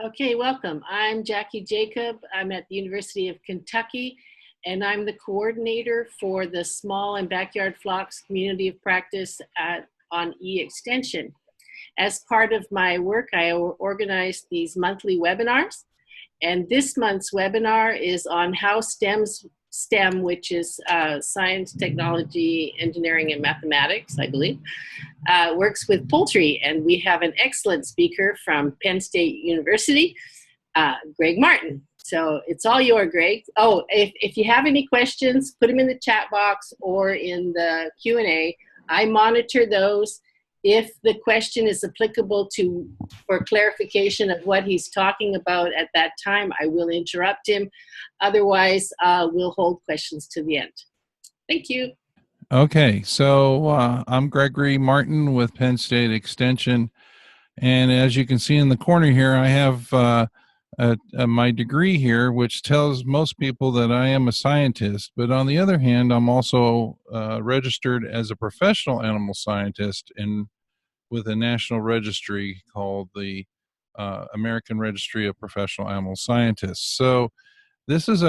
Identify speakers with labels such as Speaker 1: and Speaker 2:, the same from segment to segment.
Speaker 1: Okay, welcome. I'm Jackie Jacob. I'm at the University of Kentucky, and I'm the coordinator for the Small and Backyard Flocks Community of Practice on E-Extension. As part of my work, I organize these monthly webinars, and this month's webinar is on how STEM, which is science, technology, engineering, and mathematics, I believe, works with poultry. And we have an excellent speaker from Penn State University, Greg Martin. So it's all yours, Greg. Oh, if you have any questions, put them in the chat box or in the Q&A. I monitor those. If the question is applicable for clarification of what he's talking about at that time, I will interrupt him. Otherwise, we'll hold questions to the end. Thank you.
Speaker 2: Okay, so I'm Gregory Martin with Penn State Extension, and as you can see in the corner here, I have my degree here, which tells most people that I am a scientist, but on the other hand, I'm also registered as a professional animal scientist with a national registry called the American Registry of Professional Animal Scientists. So this is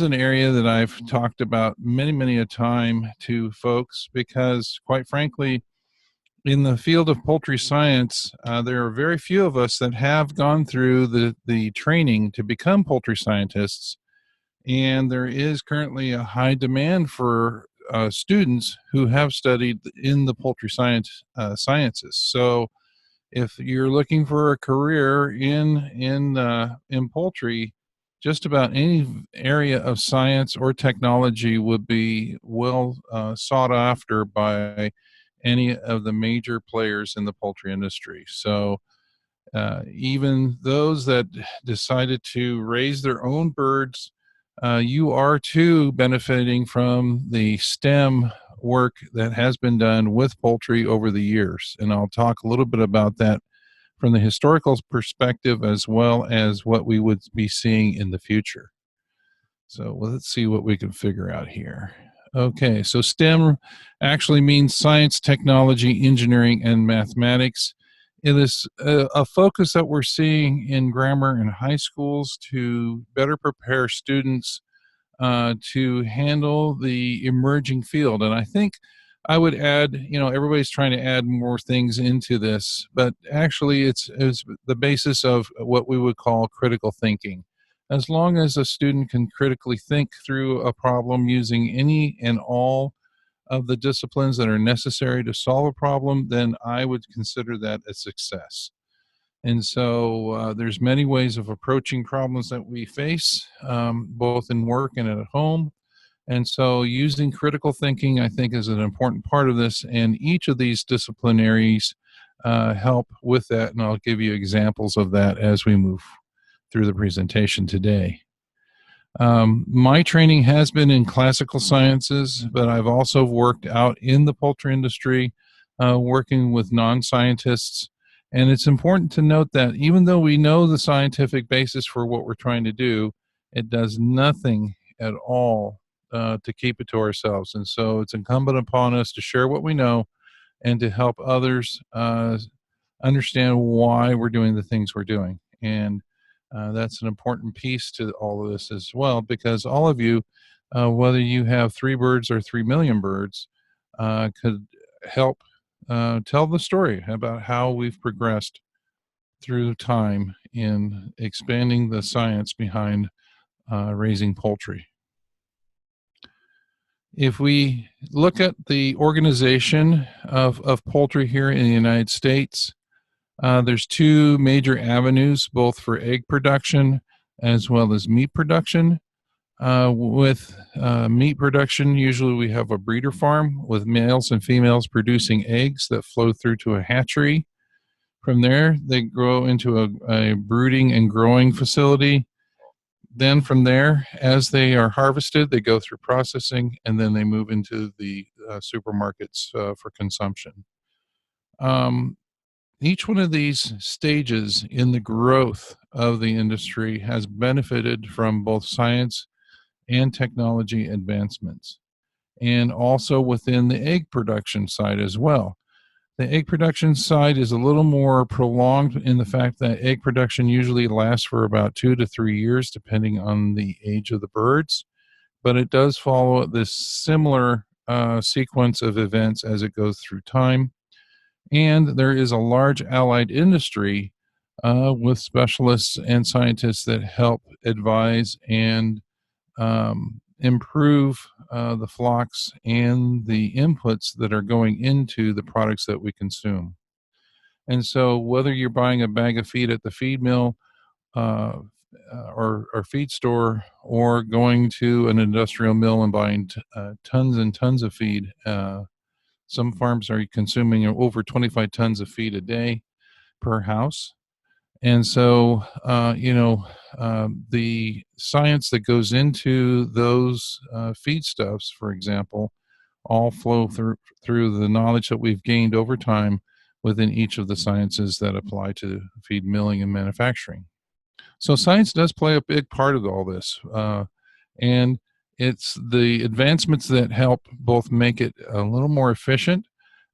Speaker 2: an area that I've talked about many a time to folks because, quite frankly, in the field of poultry science, there are very few of us that have gone through the training to become poultry scientists, and there is currently a high demand for students who have studied in the poultry sciences. So, if you're looking for a career in poultry, just about any area of science or technology would be well sought after by any of the major players in the poultry industry. So even those that decided to raise their own birds, you are too benefiting from the STEM work that has been done with poultry over the years. And I'll talk a little bit about that from the historical perspective as well as what we would be seeing in the future. So let's see what we can figure out here. Okay, so STEM actually means science, technology, engineering, and mathematics. It is a focus that we're seeing in grammar and high schools to better prepare students to handle the emerging field. And I think I would add, everybody's trying to add more things into this, but actually it's the basis of what we would call critical thinking. As long as a student can critically think through a problem using any and all of the disciplines that are necessary to solve a problem, then I would consider that a success. And so there's many ways of approaching problems that we face, both in work and at home. And so using critical thinking, I think, is an important part of this. And each of these disciplinaries help with that. And I'll give you examples of that as we move through the presentation today. My training has been in classical sciences, but I've also worked out in the poultry industry, working with non-scientists. And it's important to note that even though we know the scientific basis for what we're trying to do, it does nothing at all to keep it to ourselves. And so it's incumbent upon us to share what we know and to help others understand why we're doing the things we're doing. And that's an important piece to all of this as well, because all of you, whether you have 3 birds or 3 million birds, could help tell the story about how we've progressed through time in expanding the science behind raising poultry. If we look at the organization of poultry here in the United States, there's 2 major avenues, both for egg production as well as meat production. With meat production, usually we have a breeder farm with males and females producing eggs that flow through to a hatchery. From there, they grow into a brooding and growing facility. Then from there, as they are harvested, they go through processing, and then they move into the supermarkets for consumption. Each one of these stages in the growth of the industry has benefited from both science and technology advancements, and also within the egg production side as well. The egg production side is a little more prolonged in the fact that egg production usually lasts for about 2 to 3 years, depending on the age of the birds. But it does follow this similar sequence of events as it goes through time. And there is a large allied industry with specialists and scientists that help advise and improve the flocks and the inputs that are going into the products that we consume. And so, whether you're buying a bag of feed at the feed mill uh, or feed store, or going to an industrial mill and buying tons and tons of feed, some farms are consuming over 25 tons of feed a day per house. And so, the science that goes into those feedstuffs, for example, all flow through the knowledge that we've gained over time within each of the sciences that apply to feed milling and manufacturing. So science does play a big part of all this, and it's the advancements that help both make it a little more efficient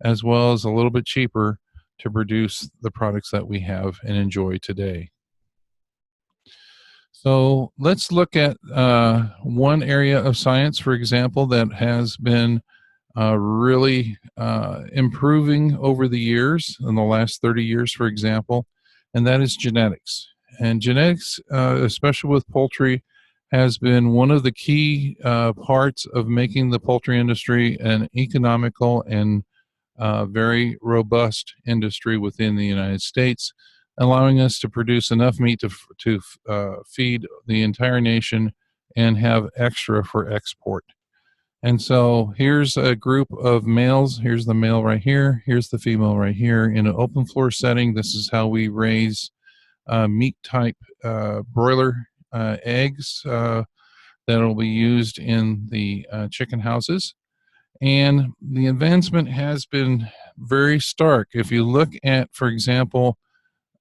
Speaker 2: as well as a little bit cheaper to produce the products that we have and enjoy today. So let's look at one area of science, for example, that has been really improving over the years, in the last 30 years, for example, and that is genetics. And genetics, especially with poultry, has been one of the key parts of making the poultry industry an economical and very robust industry within the United States, allowing us to produce enough meat to feed the entire nation and have extra for export. And so here's a group of males. Here's the male right here. Here's the female right here. In an open floor setting, this is how we raise meat type broiler eggs that will be used in the chicken houses. And the advancement has been very stark. If you look at, for example,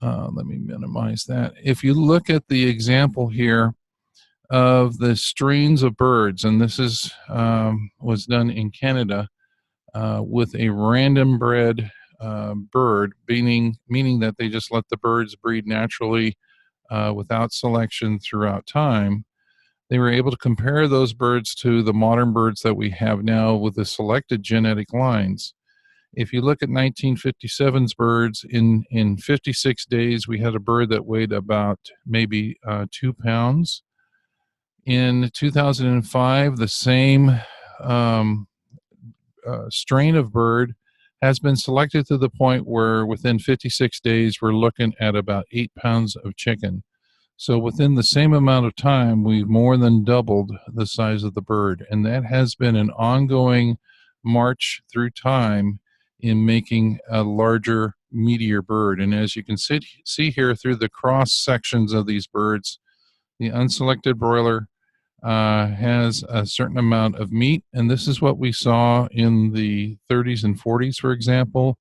Speaker 2: let me minimize that. If you look at the example here of the strains of birds, and this is was done in Canada with a random bred bird, meaning that they just let the birds breed naturally without selection throughout time. They were able to compare those birds to the modern birds that we have now with the selected genetic lines. If you look at 1957's birds, in 56 days, we had a bird that weighed about maybe 2 pounds. In 2005, the same strain of bird has been selected to the point where within 56 days, we're looking at about 8 pounds of chicken. So within the same amount of time, we've more than doubled the size of the bird. And that has been an ongoing march through time in making a larger, meatier bird. And as you can see here through the cross sections of these birds, the unselected broiler has a certain amount of meat. And this is what we saw in the 30s and 40s, for example.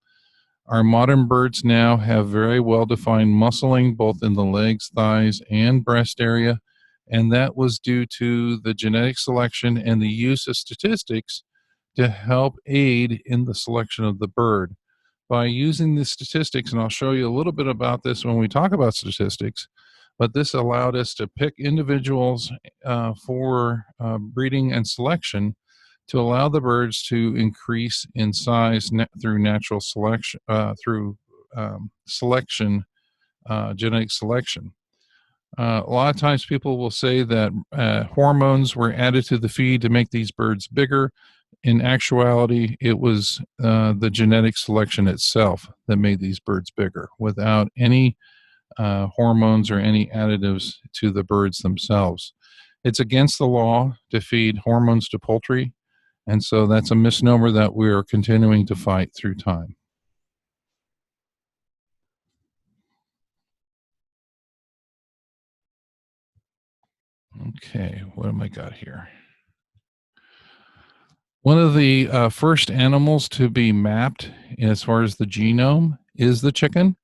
Speaker 2: Our modern birds now have very well-defined muscling, both in the legs, thighs, and breast area, and that was due to the genetic selection and the use of statistics to help aid in the selection of the bird. By using the statistics, and I'll show you a little bit about this when we talk about statistics, but this allowed us to pick individuals for breeding and selection to allow the birds to increase in size through natural selection, genetic selection. A lot of times people will say that hormones were added to the feed to make these birds bigger. In actuality, it was the genetic selection itself that made these birds bigger without any hormones or any additives to the birds themselves. It's against the law to feed hormones to poultry. And so that's a misnomer that we are continuing to fight through time. Okay, what have I got here? One of the first animals to be mapped as far as the genome is the chicken.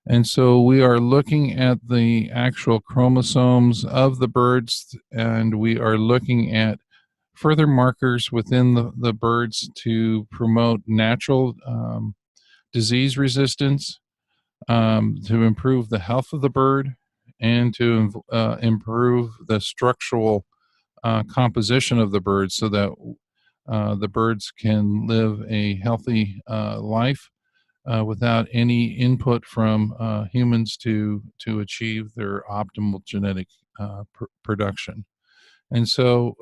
Speaker 2: And so we are looking at the actual chromosomes of the birds, and we are looking at further markers within the birds to promote natural disease resistance, to improve the health of the bird, and to improve the structural composition of the bird so that the birds can live a healthy life without any input from humans to achieve their optimal genetic production. And so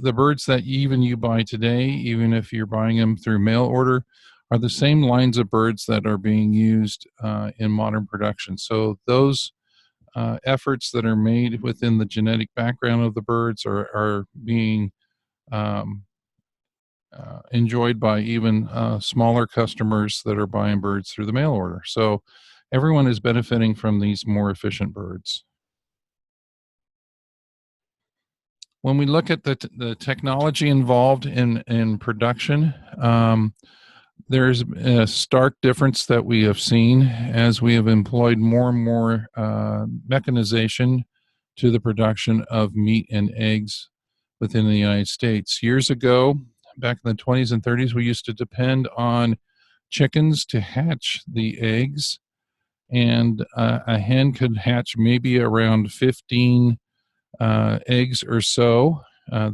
Speaker 2: the birds that even you buy today, even if you're buying them through mail order, are the same lines of birds that are being used in modern production. So those efforts that are made within the genetic background of the birds are being um, enjoyed by even smaller customers that are buying birds through the mail order. So everyone is benefiting from these more efficient birds. When we look at the technology involved in production, there's a stark difference that we have seen as we have employed more and more mechanization to the production of meat and eggs within the United States. Years ago, back in the 20s and 30s, we used to depend on chickens to hatch the eggs, and a hen could hatch maybe around 15 eggs or so.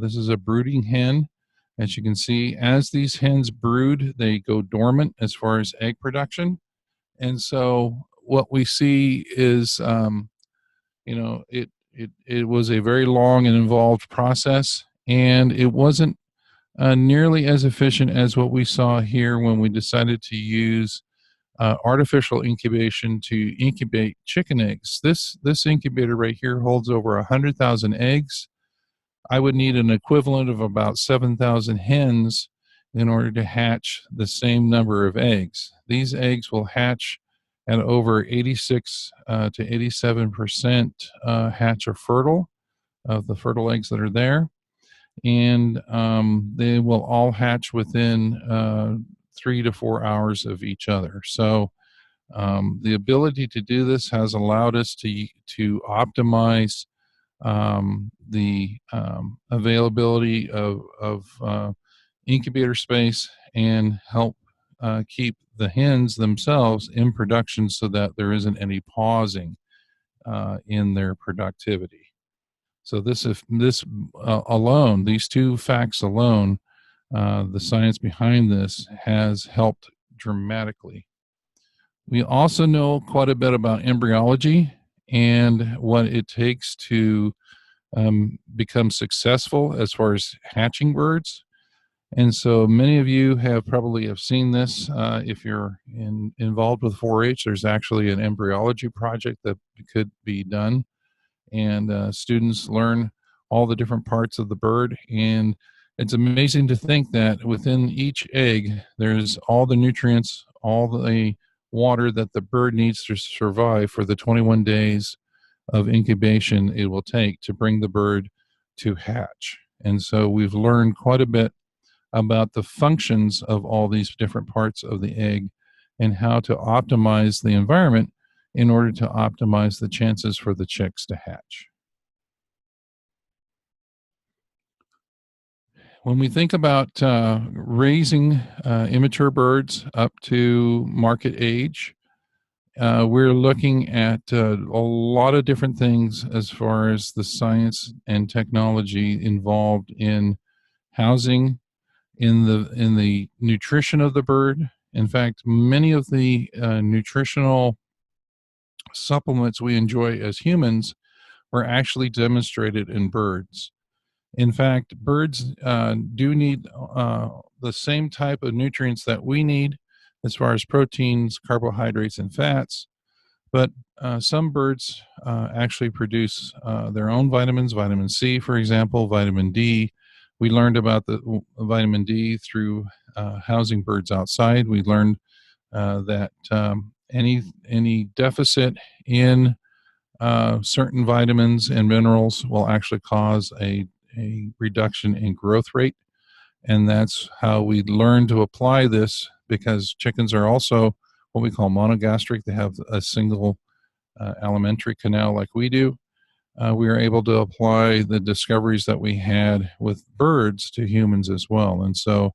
Speaker 2: This is a brooding hen. As you can see, as these hens brood, they go dormant as far as egg production. And so what we see is, it was a very long and involved process, and it wasn't nearly as efficient as what we saw here when we decided to use artificial incubation to incubate chicken eggs. This incubator right here holds over 100,000 eggs. I would need an equivalent of about 7,000 hens in order to hatch the same number of eggs. These eggs will hatch at over 86 to 87% hatch are fertile of the fertile eggs that are there. And they will all hatch within 3 to 4 hours of each other. So the ability to do this has allowed us to optimize the availability of incubator space and help keep the hens themselves in production so that there isn't any pausing in their productivity. So this alone, these two facts alone, the science behind this has helped dramatically. We also know quite a bit about embryology and what it takes to become successful as far as hatching birds. And so many of you probably have seen this. If you're involved with 4-H, there's actually an embryology project that could be done, and students learn all the different parts of the bird. And it's amazing to think that within each egg, there's all the nutrients, all the water that the bird needs to survive for the 21 days of incubation it will take to bring the bird to hatch. And so we've learned quite a bit about the functions of all these different parts of the egg and how to optimize the environment in order to optimize the chances for the chicks to hatch. When we think about raising immature birds up to market age, we're looking at a lot of different things as far as the science and technology involved in housing, in the nutrition of the bird. In fact, many of the nutritional supplements we enjoy as humans were actually demonstrated in birds. In fact, birds do need the same type of nutrients that we need as far as proteins, carbohydrates, and fats. But some birds actually produce their own vitamins, vitamin C, for example, vitamin D. We learned about the vitamin D through housing birds outside. We learned that any deficit in certain vitamins and minerals will actually cause a reduction in growth rate. And that's how we learn to apply this, because chickens are also what we call monogastric. They have a single alimentary canal like we do. We are able to apply the discoveries that we had with birds to humans as well. And so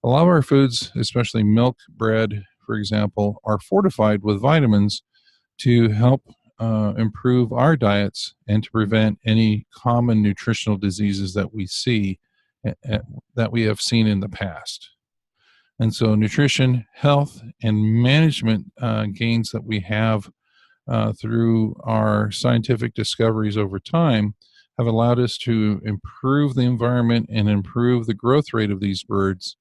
Speaker 2: a lot of our foods, especially milk, bread, for example, are fortified with vitamins to help improve our diets and to prevent any common nutritional diseases that we see that we have seen in the past. And so, nutrition, health, and management gains that we have through our scientific discoveries over time have allowed us to improve the environment and improve the growth rate of these birds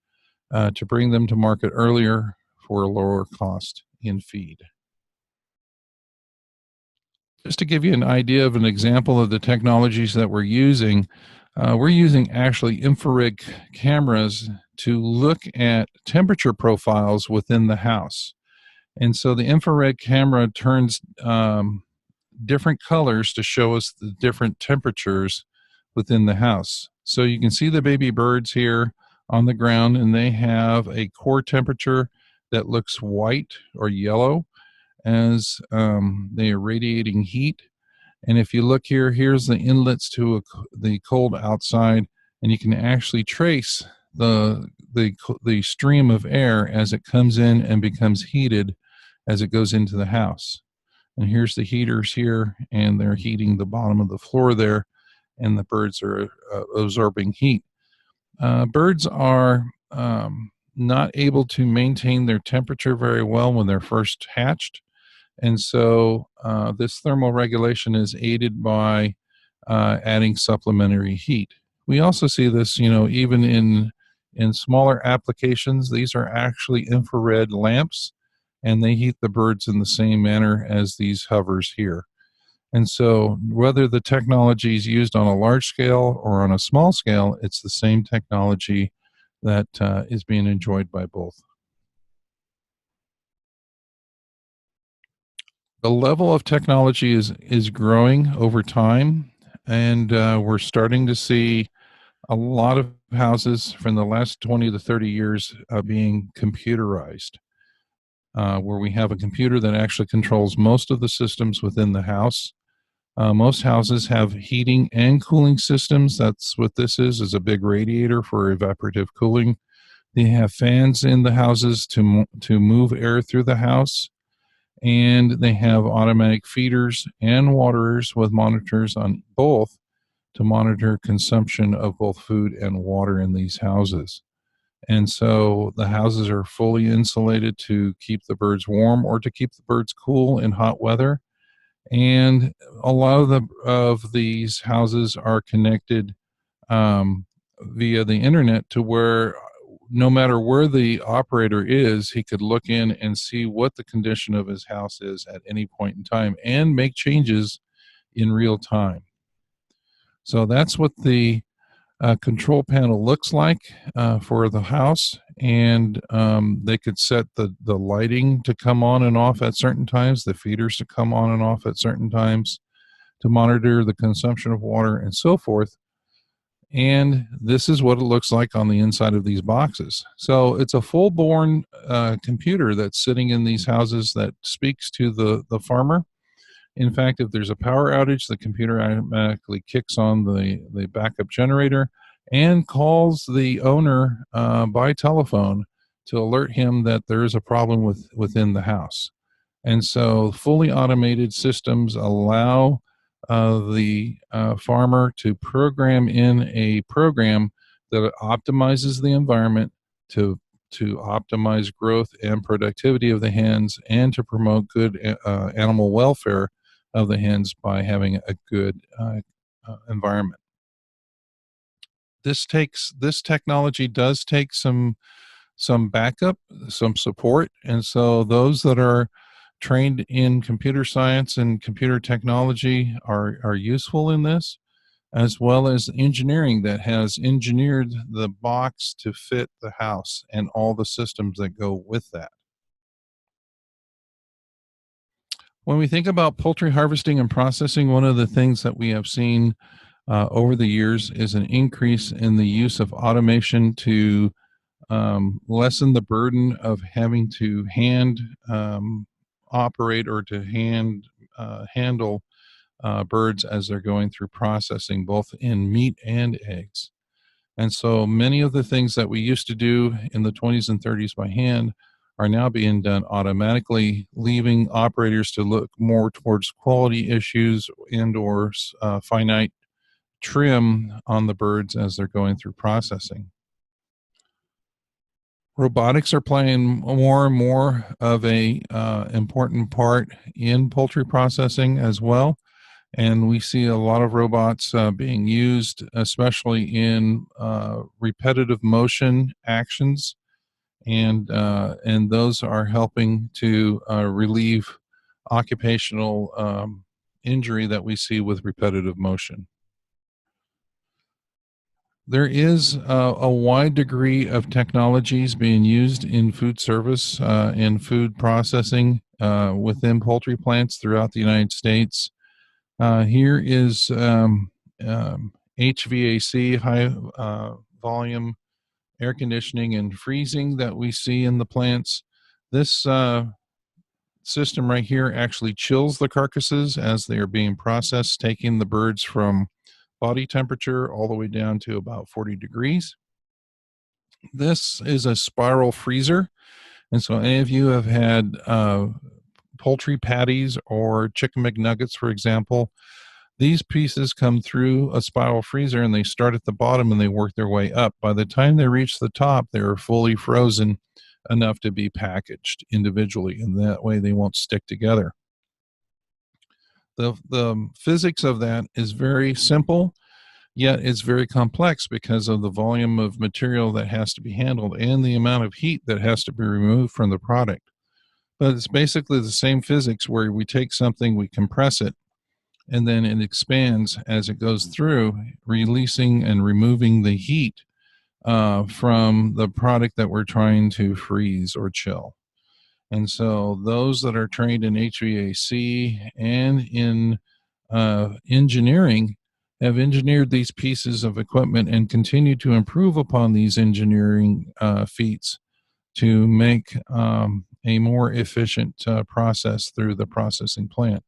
Speaker 2: to bring them to market earlier for a lower cost in feed. Just to give you an idea of an example of the technologies that we're using actually infrared cameras to look at temperature profiles within the house. And so the infrared camera turns different colors to show us the different temperatures within the house. So you can see the baby birds here on the ground, and they have a core temperature that looks white or yellow as they are radiating heat. And if you look here, here's the inlets to the cold outside, and you can actually trace the stream of air as it comes in and becomes heated as it goes into the house. And here's the heaters here, and they're heating the bottom of the floor there, and the birds are absorbing heat. Birds are not able to maintain their temperature very well when they're first hatched. And so this thermal regulation is aided by adding supplementary heat. We also see this, even in smaller applications. These are actually infrared lamps, and they heat the birds in the same manner as these hovers here. And so whether the technology is used on a large scale or on a small scale, it's the same technology that is being enjoyed by both. The level of technology is growing over time, and we're starting to see a lot of houses from the last 20 to 30 years being computerized, where we have a computer that actually controls most of the systems within the house. Most houses have heating and cooling systems. That's what this is a big radiator for evaporative cooling. They have fans in the houses to move air through the house, and they have automatic feeders and waterers with monitors on both to monitor consumption of both food and water in these houses. And so the houses are fully insulated to keep the birds warm or to keep the birds cool in hot weather. And a lot of these houses are connected via the internet to where no matter where the operator is, he could look in and see what the condition of his house is at any point in time and make changes in real time. So that's what the control panel looks like for the house, and they could set the lighting to come on and off at certain times, the feeders to come on and off at certain times, to monitor the consumption of water and so forth. And this is what it looks like on the inside of these boxes. So it's a full-born computer that's sitting in these houses that speaks to the farmer. In fact, if there's a power outage, the computer automatically kicks on the backup generator and calls the owner by telephone to alert him that there is a problem within the house. And so fully automated systems allow the farmer to program in a program that optimizes the environment to optimize growth and productivity of the hens and to promote good animal welfare of the hens by having a good environment. This technology does take some backup, some support, and so those that are trained in computer science and computer technology are useful in this, as well as engineering that has engineered the box to fit the house and all the systems that go with that. When we think about poultry harvesting and processing, one of the things that we have seen over the years is an increase in the use of automation to lessen the burden of having to hand operate or to handle birds as they're going through processing, both in meat and eggs. And so many of the things that we used to do in the 20s and 30s by hand are now being done automatically, leaving operators to look more towards quality issues and or finite trim on the birds as they're going through processing. Robotics are playing more and more of a important part in poultry processing as well, and we see a lot of robots being used, especially in repetitive motion actions, and those are helping to relieve occupational injury that we see with repetitive motion. There is a wide degree of technologies being used in food service and food processing within poultry plants throughout the United States. Here is HVAC, high volume air conditioning and freezing that we see in the plants. This system right here actually chills the carcasses as they are being processed, taking the birds from body temperature all the way down to about 40 degrees. This is a spiral freezer. And so any of you have had poultry patties or chicken McNuggets, for example, these pieces come through a spiral freezer and they start at the bottom and they work their way up. By the time they reach the top, they're fully frozen enough to be packaged individually, and that way they won't stick together. The physics of that is very simple, yet it's very complex because of the volume of material that has to be handled and the amount of heat that has to be removed from the product. But it's basically the same physics where we take something, we compress it, and then it expands as it goes through, releasing and removing the heat from the product that we're trying to freeze or chill. And so those that are trained in HVAC and in engineering have engineered these pieces of equipment and continue to improve upon these engineering feats to make a more efficient process through the processing plant.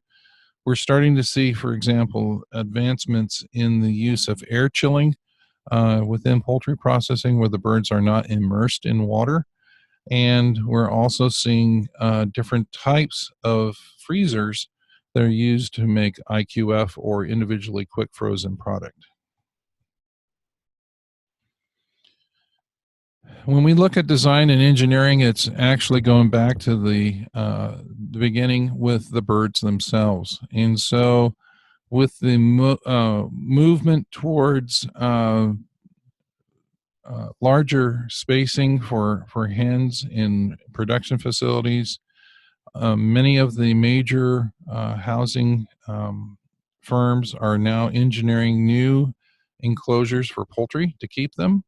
Speaker 2: We're starting to see, for example, advancements in the use of air chilling within poultry processing where the birds are not immersed in water. And we're also seeing different types of freezers that are used to make IQF or individually quick frozen product. When we look at design and engineering, it's actually going back to the beginning with the birds themselves. And so with the movement towards larger spacing for hens in production facilities, many of the major housing firms are now engineering new enclosures for poultry to keep them.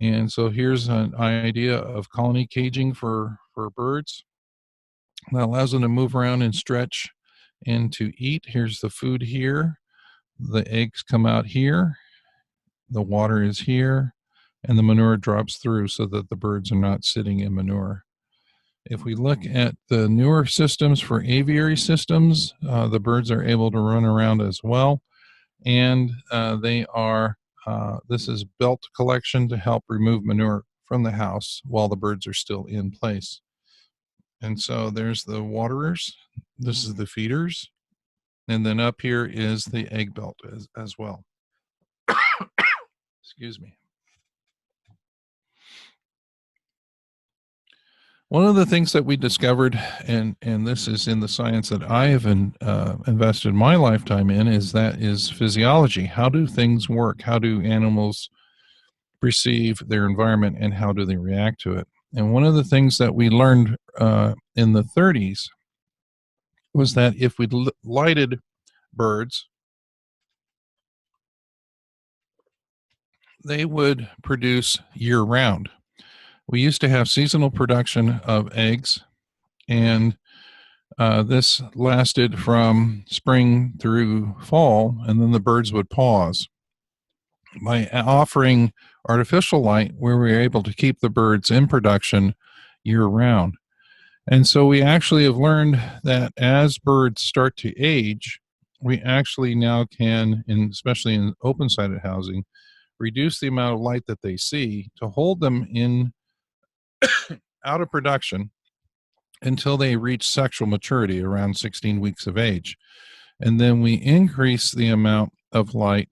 Speaker 2: And so here's an idea of colony caging for birds that allows them to move around and stretch and to eat. Here's the food here. The eggs come out here. The water is here. And the manure drops through so that the birds are not sitting in manure. If we look at the newer systems for aviary systems, the birds are able to run around as well. And they are, this is belt collection to help remove manure from the house while the birds are still in place. And so there's the waterers, this is the feeders, and then up here is the egg belt as well. Excuse me. One of the things that we discovered, and this is in the science that I have invested my lifetime in, is physiology. How do things work? How do animals perceive their environment, and how do they react to it? And one of the things that we learned in the 30s was that if we lighted birds, they would produce year-round. We used to have seasonal production of eggs, and this lasted from spring through fall, and then the birds would pause. By offering artificial light, we were able to keep the birds in production year-round. And so we actually have learned that as birds start to age, we actually now can, especially in open-sided housing, reduce the amount of light that they see to hold them in out of production until they reach sexual maturity around 16 weeks of age. And then we increase the amount of light,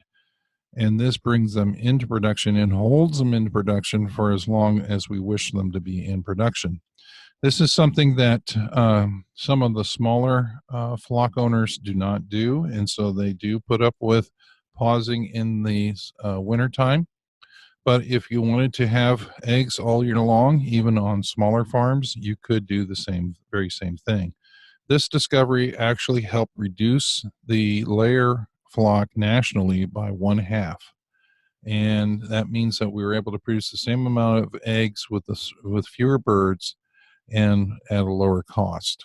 Speaker 2: and this brings them into production and holds them into production for as long as we wish them to be in production. This is something that some of the smaller flock owners do not do, and so they do put up with pausing in the wintertime. But if you wanted to have eggs all year long, even on smaller farms, you could do the very same thing. This discovery actually helped reduce the layer flock nationally by 1/2. And that means that we were able to produce the same amount of eggs with fewer birds and at a lower cost.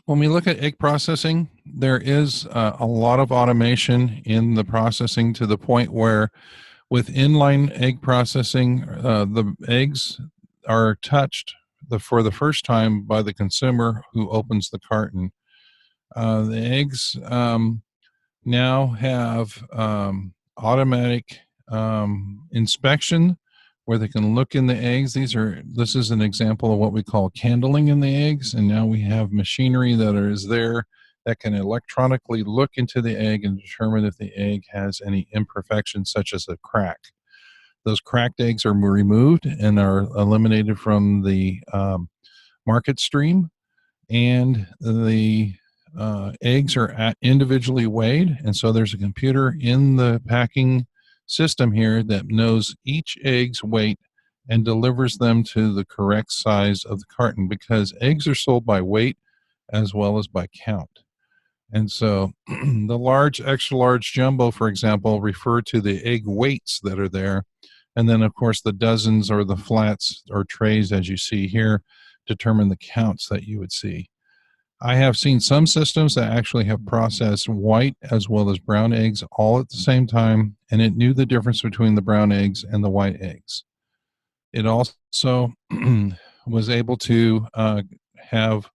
Speaker 2: When we look at egg processing, there is a lot of automation in the processing to the point where with inline egg processing, the eggs are touched for the first time by the consumer who opens the carton. The eggs now have automatic inspection where they can look in the eggs. This is an example of what we call candling in the eggs, and now we have machinery that is there that can electronically look into the egg and determine if the egg has any imperfections such as a crack. Those cracked eggs are removed and are eliminated from the market stream, and the eggs are individually weighed, and so there's a computer in the packing system here that knows each egg's weight and delivers them to the correct size of the carton, because eggs are sold by weight as well as by count. And so the large, extra large, jumbo, for example, refer to the egg weights that are there. And then, of course, the dozens or the flats or trays, as you see here, determine the counts that you would see. I have seen some systems that actually have processed white as well as brown eggs all at the same time, and it knew the difference between the brown eggs and the white eggs. It also was able to have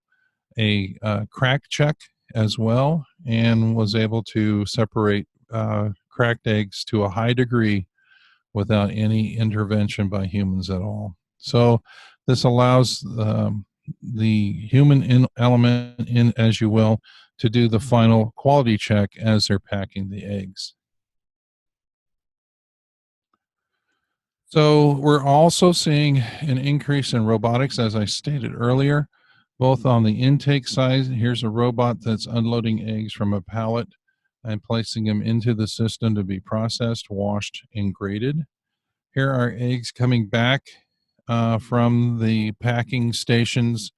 Speaker 2: a crack check as well, and was able to separate cracked eggs to a high degree without any intervention by humans at all. So this allows the human element in, as you will, to do the final quality check as they're packing the eggs. So we're also seeing an increase in robotics, as I stated earlier, both on the intake side. Here's a robot that's unloading eggs from a pallet and placing them into the system to be processed, washed, and graded. Here are eggs coming back from the packing stations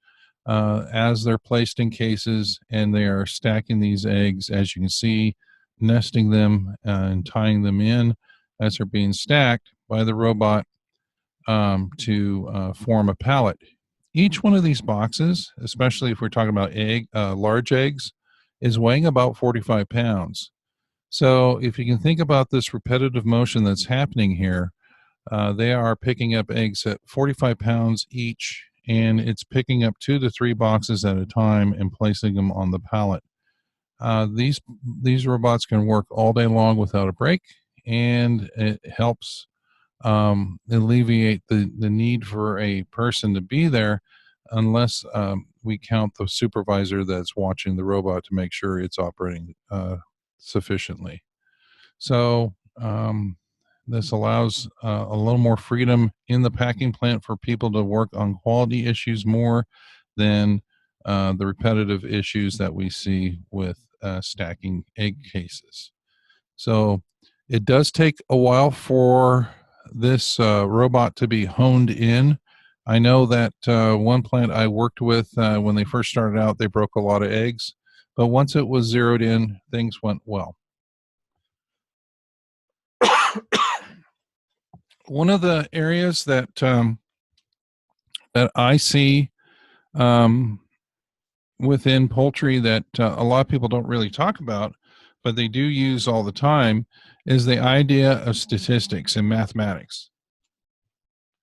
Speaker 2: as they're placed in cases, and they are stacking these eggs, as you can see, nesting them and tying them in as they're being stacked by the robot to form a pallet. Each one of these boxes, especially if we're talking about large eggs, is weighing about 45 pounds. So if you can think about this repetitive motion that's happening here, they are picking up eggs at 45 pounds each, and it's picking up 2 to 3 boxes at a time and placing them on the pallet. These robots can work all day long without a break, and it helps alleviate the need for a person to be there, unless we count the supervisor that's watching the robot to make sure it's operating sufficiently. So this allows a little more freedom in the packing plant for people to work on quality issues more than the repetitive issues that we see with stacking egg cases. So it does take a while for this robot to be honed in. I know that one plant I worked with, when they first started out, they broke a lot of eggs, but once it was zeroed in, things went well. One of the areas that that I see within poultry that a lot of people don't really talk about, but they do use all the time, is the idea of statistics and mathematics.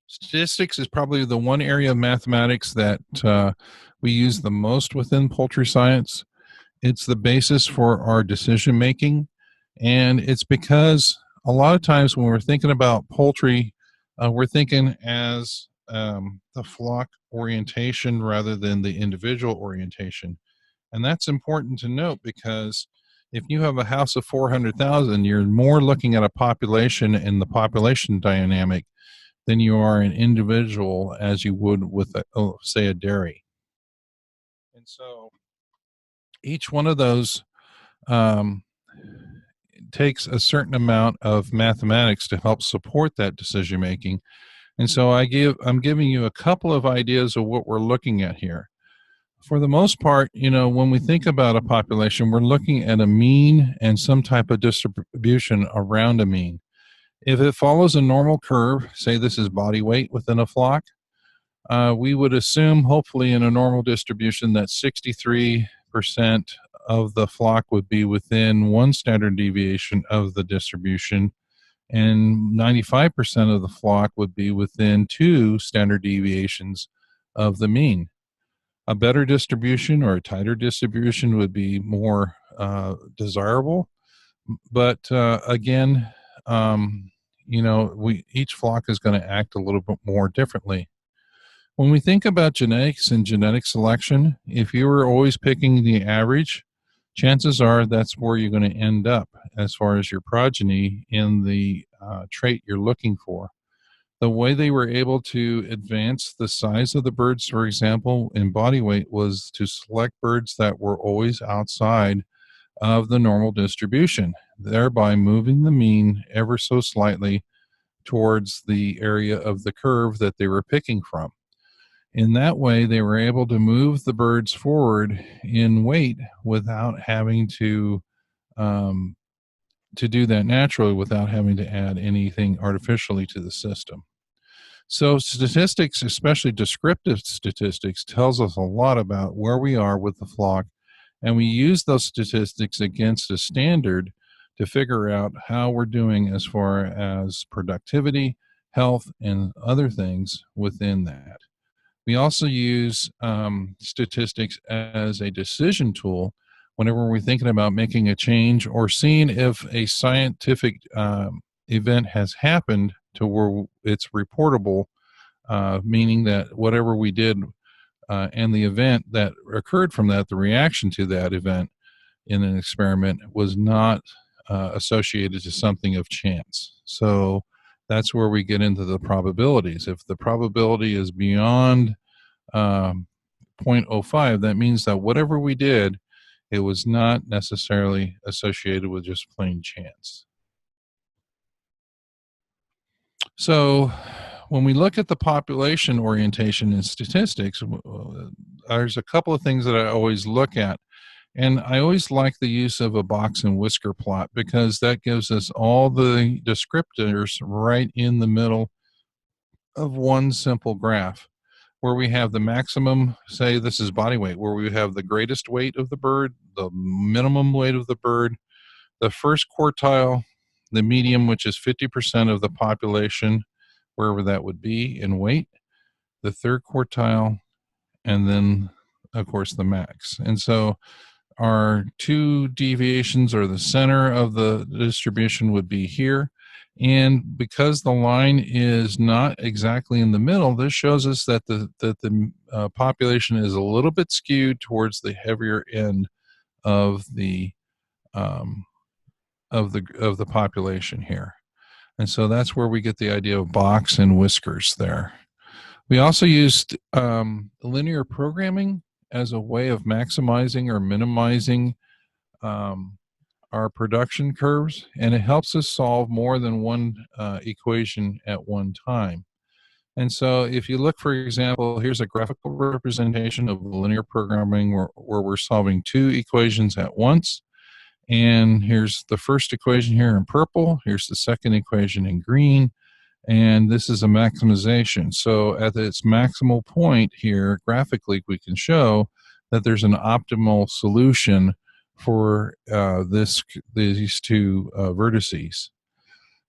Speaker 2: Statistics is probably the one area of mathematics that we use the most within poultry science. It's the basis for our decision making, and it's because a lot of times when we're thinking about poultry, we're thinking as the flock orientation rather than the individual orientation. And that's important to note because if you have a house of 400,000, you're more looking at a population and the population dynamic than you are an individual as you would with, say, a dairy. And so each one of those um, takes a certain amount of mathematics to help support that decision making. And so I'm giving you a couple of ideas of what we're looking at here. For the most part, when we think about a population, we're looking at a mean and some type of distribution around a mean. If it follows a normal curve, say this is body weight within a flock, we would assume, hopefully, in a normal distribution, that 63% of the flock would be within one standard deviation of the distribution, and 95% of the flock would be within two standard deviations of the mean. A better distribution or a tighter distribution would be more desirable, but again, each flock is going to act a little bit more differently. When we think about genetics and genetic selection, if you were always picking the average, chances are that's where you're going to end up as far as your progeny in the trait you're looking for. The way they were able to advance the size of the birds, for example, in body weight, was to select birds that were always outside of the normal distribution, thereby moving the mean ever so slightly towards the area of the curve that they were picking from. In that way, they were able to move the birds forward in weight without having to do that naturally, without having to add anything artificially to the system. So statistics, especially descriptive statistics, tells us a lot about where we are with the flock, and we use those statistics against a standard to figure out how we're doing as far as productivity, health, and other things within that. We also use statistics as a decision tool whenever we're thinking about making a change or seeing if a scientific event has happened to where it's reportable, meaning that whatever we did and the event that occurred from that, the reaction to that event in an experiment, was not associated to something of chance. So that's where we get into the probabilities. If the probability is beyond 0.05, that means that whatever we did, it was not necessarily associated with just plain chance. So when we look at the population orientation in statistics, there's a couple of things that I always look at. And I always like the use of a box and whisker plot because that gives us all the descriptors right in the middle of one simple graph, where we have the maximum, say this is body weight, where we have the greatest weight of the bird, the minimum weight of the bird, the first quartile, the medium, which is 50% of the population, wherever that would be in weight, the third quartile, and then, of course, the max. And so our two deviations, or the center of the distribution, would be here. And because the line is not exactly in the middle, this shows us that the population is a little bit skewed towards the heavier end of the population here. And so that's where we get the idea of box and whiskers there. We also used linear programming as a way of maximizing or minimizing our production curves, and it helps us solve more than one equation at one time. And so if you look, for example, here's a graphical representation of linear programming where we're solving two equations at once. And here's the first equation here in purple. Here's the second equation in green. And this is a maximization. So at its maximal point here, graphically, we can show that there's an optimal solution for these two vertices.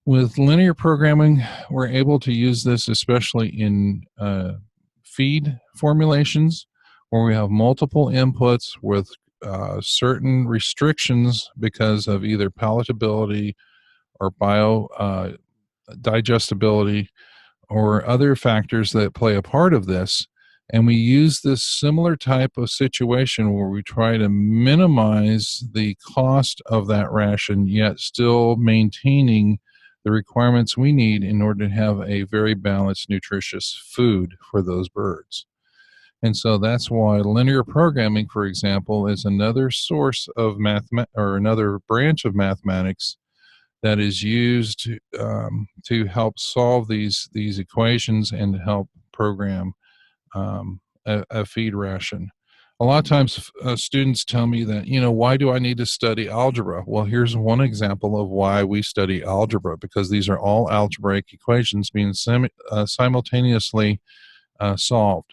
Speaker 2: With linear programming, we're able to use this especially in feed formulations, where we have multiple inputs with certain restrictions because of either palatability or bio digestibility or other factors that play a part of this. And we use this similar type of situation where we try to minimize the cost of that ration, yet still maintaining the requirements we need in order to have a very balanced, nutritious food for those birds. And so that's why linear programming, for example, is another source of or another branch of mathematics that is used to help solve these equations and help program a feed ration. A lot of times students tell me that, why do I need to study algebra? Well, here's one example of why we study algebra, because these are all algebraic equations being simultaneously solved.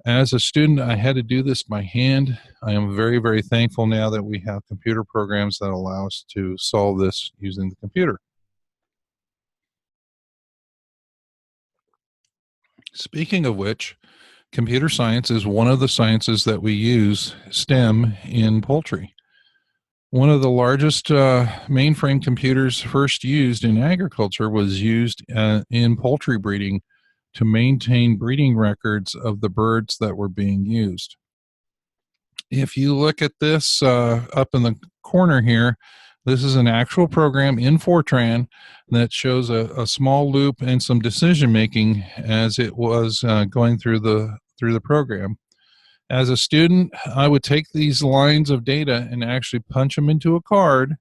Speaker 2: As a student, I had to do this by hand. I am very, very thankful now that we have computer programs that allow us to solve this using the computer. Speaking of which, computer science is one of the sciences that we use, STEM, in poultry. One of the largest mainframe computers first used in agriculture was used in poultry breeding to maintain breeding records of the birds that were being used. If you look at this up in the corner here, this is an actual program in Fortran that shows a small loop and some decision making as it was going through the program. As a student, I would take these lines of data and actually punch them into a card,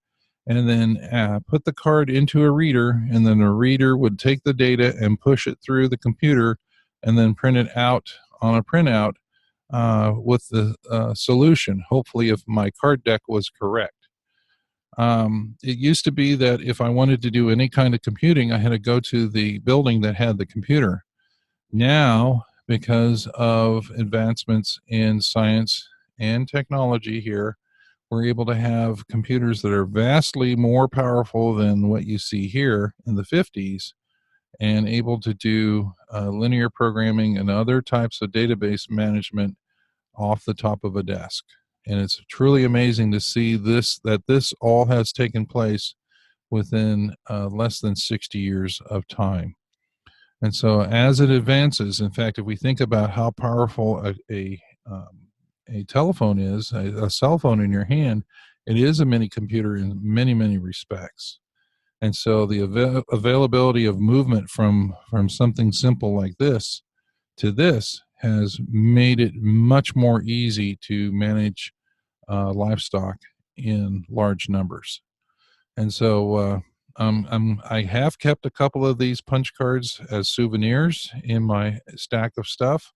Speaker 2: and then put the card into a reader, and then a reader would take the data and push it through the computer and then print it out on a printout with the solution, hopefully if my card deck was correct. It used to be that if I wanted to do any kind of computing, I had to go to the building that had the computer. Now, because of advancements in science and technology here, we're able to have computers that are vastly more powerful than what you see here in the 50s, and able to do linear programming and other types of database management off the top of a desk. And it's truly amazing to see that this all has taken place within less than 60 years of time. And so as it advances, in fact, if we think about how powerful a telephone is, a cell phone in your hand, it is a mini computer in many, many respects. And so the availability of movement from something simple like this to this has made it much more easy to manage livestock in large numbers. And so I have kept a couple of these punch cards as souvenirs in my stack of stuff,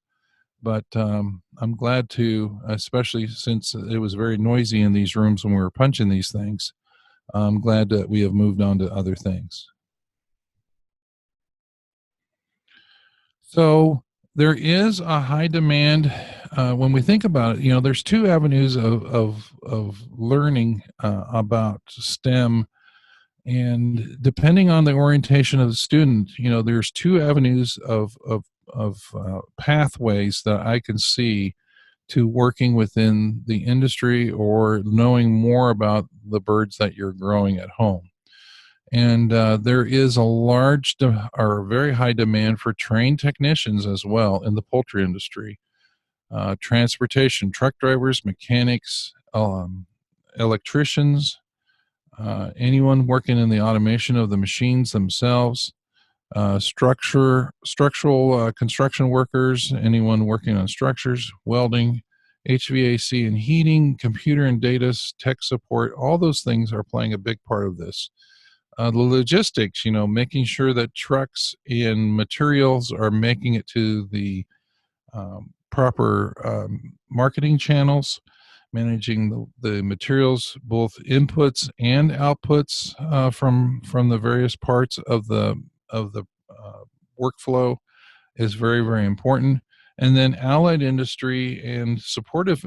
Speaker 2: but I'm glad to, especially since it was very noisy in these rooms when we were punching these things, I'm glad that we have moved on to other things. So there is a high demand when we think about it. There's two avenues of learning about STEM, and depending on the orientation of the student, there's two avenues of pathways that I can see to working within the industry or knowing more about the birds that you're growing at home. And there is a large or very high demand for trained technicians as well in the poultry industry. Transportation, truck drivers, mechanics, electricians, anyone working in the automation of the machines themselves, structural construction workers, anyone working on structures, welding, HVAC and heating, computer and data tech support, all those things are playing a big part of this. The logistics, making sure that trucks and materials are making it to the proper marketing channels, managing the materials, both inputs and outputs from the various parts of the workflow is very, very important. And then allied industry and supportive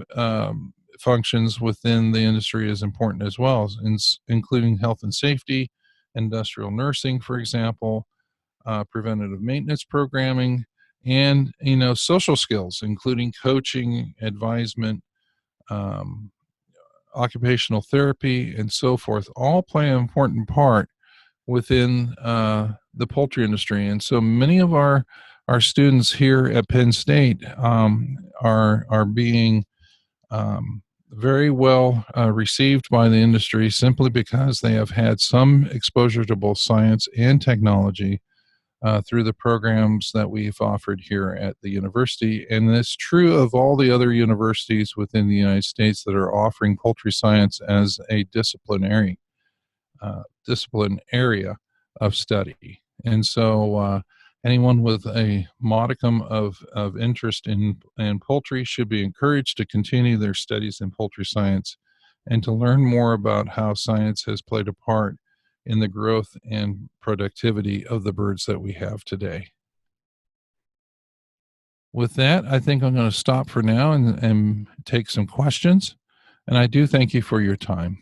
Speaker 2: functions within the industry is important as well, including health and safety, industrial nursing, for example, preventative maintenance programming, and social skills, including coaching, advisement, occupational therapy, and so forth, all play an important part within the poultry industry. And so many of our students here at Penn State are being very well received by the industry simply because they have had some exposure to both science and technology through the programs that we've offered here at the university. And it's true of all the other universities within the United States that are offering poultry science as a discipline area of study. And so anyone with a modicum of interest in poultry should be encouraged to continue their studies in poultry science and to learn more about how science has played a part in the growth and productivity of the birds that we have today. With that, I think I'm going to stop for now and take some questions. And I do thank you for your time.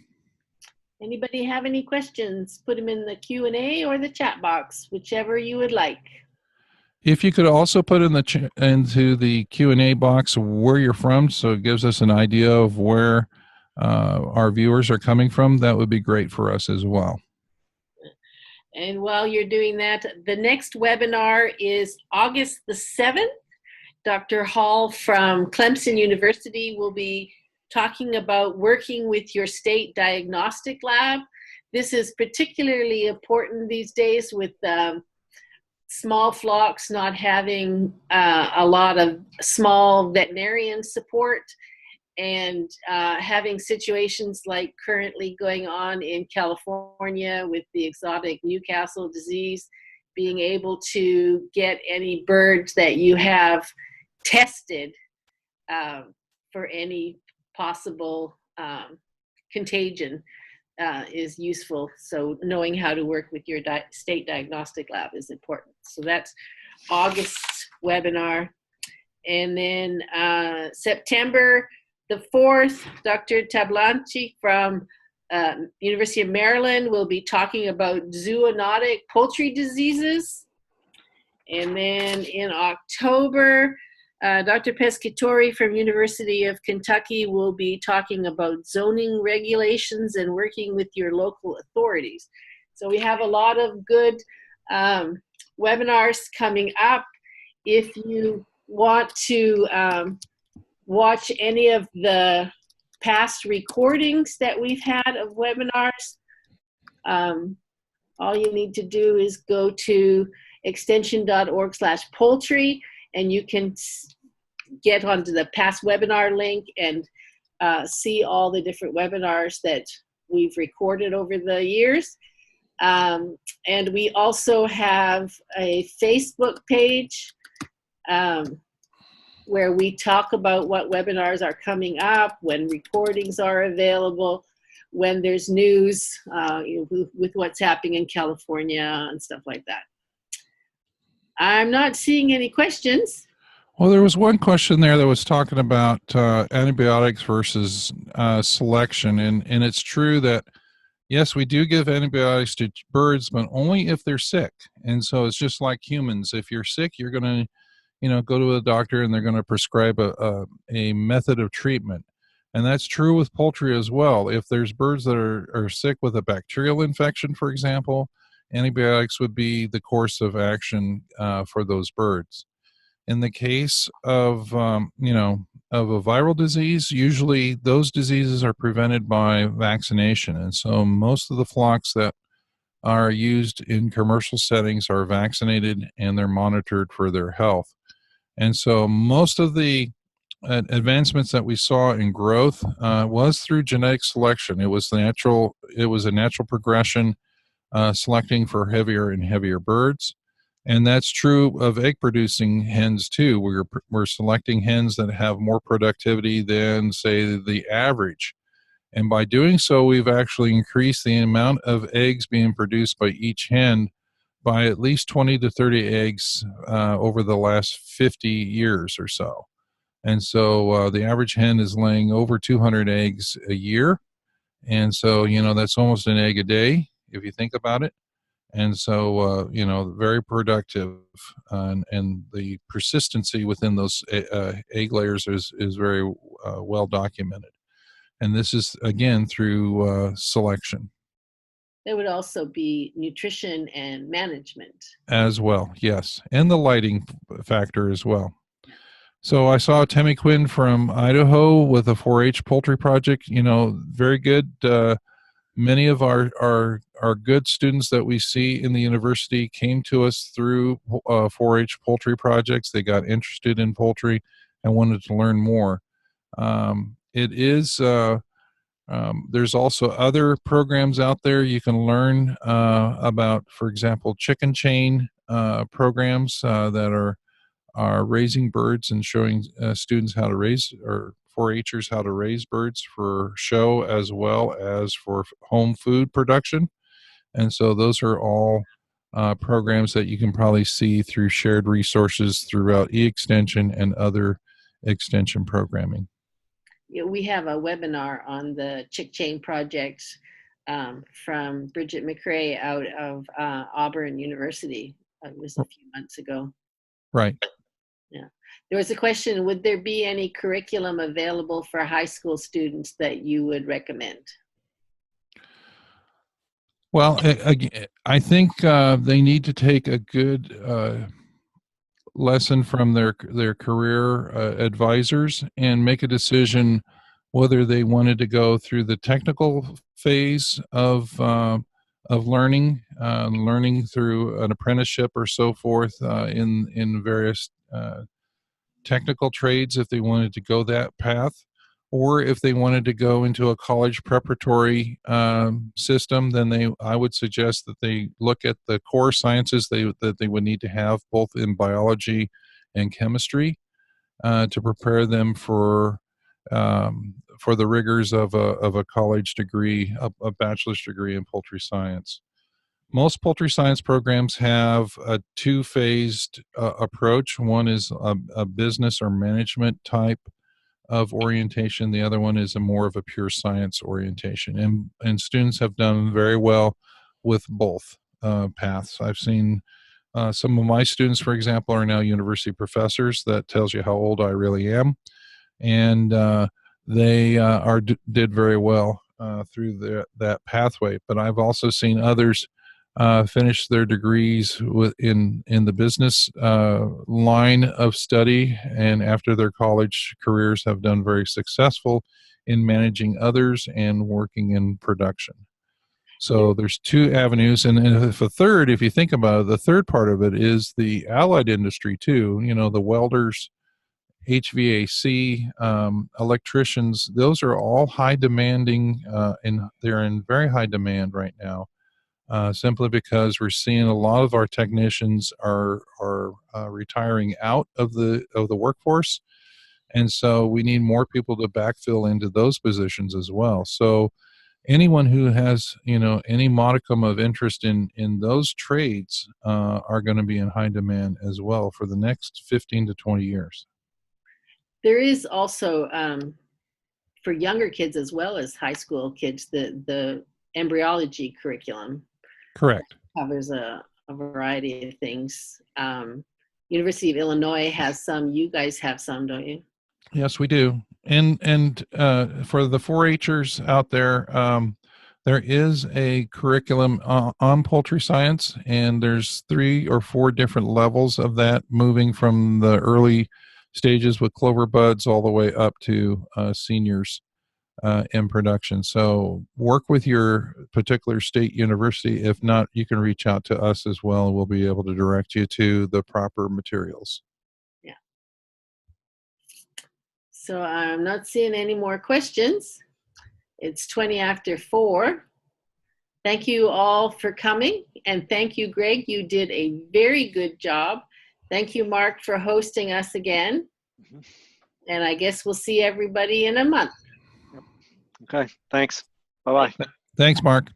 Speaker 1: Anybody have any questions? Put them in the Q&A or the chat box, whichever you would like.
Speaker 2: If you could also put into the Q&A box where you're from, so it gives us an idea of where our viewers are coming from, that would be great for us as well.
Speaker 1: And while you're doing that, the next webinar is August the 7th. Dr. Hall from Clemson University will be talking about working with your state diagnostic lab. This is particularly important these days with small flocks not having a lot of small veterinarian support, and having situations like currently going on in California with the exotic Newcastle disease, being able to get any birds that you have tested for any possible contagion is useful. So knowing how to work with your state diagnostic lab is important. So that's August's webinar. And then September the 4th, Dr. Tablanchi from University of Maryland will be talking about zoonotic poultry diseases. And then in October, Dr. Pescatori from University of Kentucky will be talking about zoning regulations and working with your local authorities. So we have a lot of good webinars coming up. If you want to watch any of the past recordings that we've had of webinars, all you need to do is go to extension.org/poultry, and you can get onto the past webinar link and see all the different webinars that we've recorded over the years. And we also have a Facebook page where we talk about what webinars are coming up, when recordings are available, when there's news with what's happening in California and stuff like that. I'm not seeing any questions.
Speaker 2: Well, there was one question there that was talking about antibiotics versus selection. And it's true that, yes, we do give antibiotics to birds, but only if they're sick. And so it's just like humans. If you're sick, you're going to go to a doctor and they're going to prescribe a method of treatment. And that's true with poultry as well. If there's birds that are sick with a bacterial infection, for example, antibiotics would be the course of action for those birds. In the case of, of a viral disease, usually those diseases are prevented by vaccination. And so most of the flocks that are used in commercial settings are vaccinated and they're monitored for their health. And so most of the advancements that we saw in growth was through genetic selection. It was a natural progression, selecting for heavier and heavier birds. And that's true of egg producing hens too. We're selecting hens that have more productivity than, say, the average. And by doing so, we've actually increased the amount of eggs being produced by each hen by at least 20 to 30 eggs over the last 50 years or so. And so the average hen is laying over 200 eggs a year. And so, that's almost an egg a day, if you think about it. And so, very productive, and the persistency within those egg layers is very well documented. And this is, again, through selection.
Speaker 1: There would also be nutrition and management.
Speaker 2: as well. Yes, and the lighting factor as well. So I saw Tammy Quinn from Idaho with a 4-H poultry project. You know, very good. Many of our good students that we see in the university came to us through 4-H poultry projects. They got interested in poultry and wanted to learn more. It is there's also other programs out there you can learn about, for example, chicken chain programs that are raising birds and showing students how to raise, or 4-Hers how to raise birds for show as well as for home food production. And so those are all programs that you can probably see through shared resources throughout e-extension and other extension programming.
Speaker 1: We have a webinar on the chick chain projects from Bridget McRae out of Auburn University. It was a few months ago.
Speaker 2: Right.
Speaker 1: Yeah. There was a question, would there be any curriculum available for high school students that you would recommend?
Speaker 2: Well, I think they need to take a good lesson from their career advisors and make a decision whether they wanted to go through the technical phase of learning, learning through an apprenticeship or so forth in various technical trades, if they wanted to go that path, or if they wanted to go into a college preparatory system, then I would suggest that they look at the core sciences that they would need to have both in biology and chemistry to prepare them for the rigors of a college degree, a bachelor's degree in poultry science. Most poultry science programs have a two-phased approach. One is a business or management type of orientation. The other one is more of a pure science orientation. And students have done very well with both paths. I've seen some of my students, for example, are now university professors. That tells you how old I really am. And they did very well through that pathway. But I've also seen others finish their degrees in the business line of study, and after their college careers have done very successful in managing others and working in production. So there's two avenues, and if you think about it, the third part of it is the allied industry too. You know, the welders, HVAC, electricians. Those are all high demanding, and they're in very high demand right now. Simply because we're seeing a lot of our technicians are retiring out of the workforce, and so we need more people to backfill into those positions as well. So anyone who has any modicum of interest in those trades are going to be in high demand as well for the next 15 to 20 years.
Speaker 1: There is also for younger kids as well as high school kids the embryology curriculum.
Speaker 2: Correct.
Speaker 1: Covers a variety of things. University of Illinois has some. You guys have some, don't you?
Speaker 2: Yes, we do. And for the 4-Hers out there, there is a curriculum on poultry science, and there's 3 or 4 different levels of that, moving from the early stages with clover buds all the way up to seniors in production. So work with your particular state university. If not, you can reach out to us as well, and we'll be able to direct you to the proper materials.
Speaker 1: Yeah. So I'm not seeing any more questions. It's 20 after 4. Thank you all for coming, and thank you, Greg. You did a very good job. Thank you, Mark, for hosting us again. Mm-hmm. And I guess we'll see everybody in a month.
Speaker 3: Okay, thanks. Bye-bye.
Speaker 2: Thanks, Mark.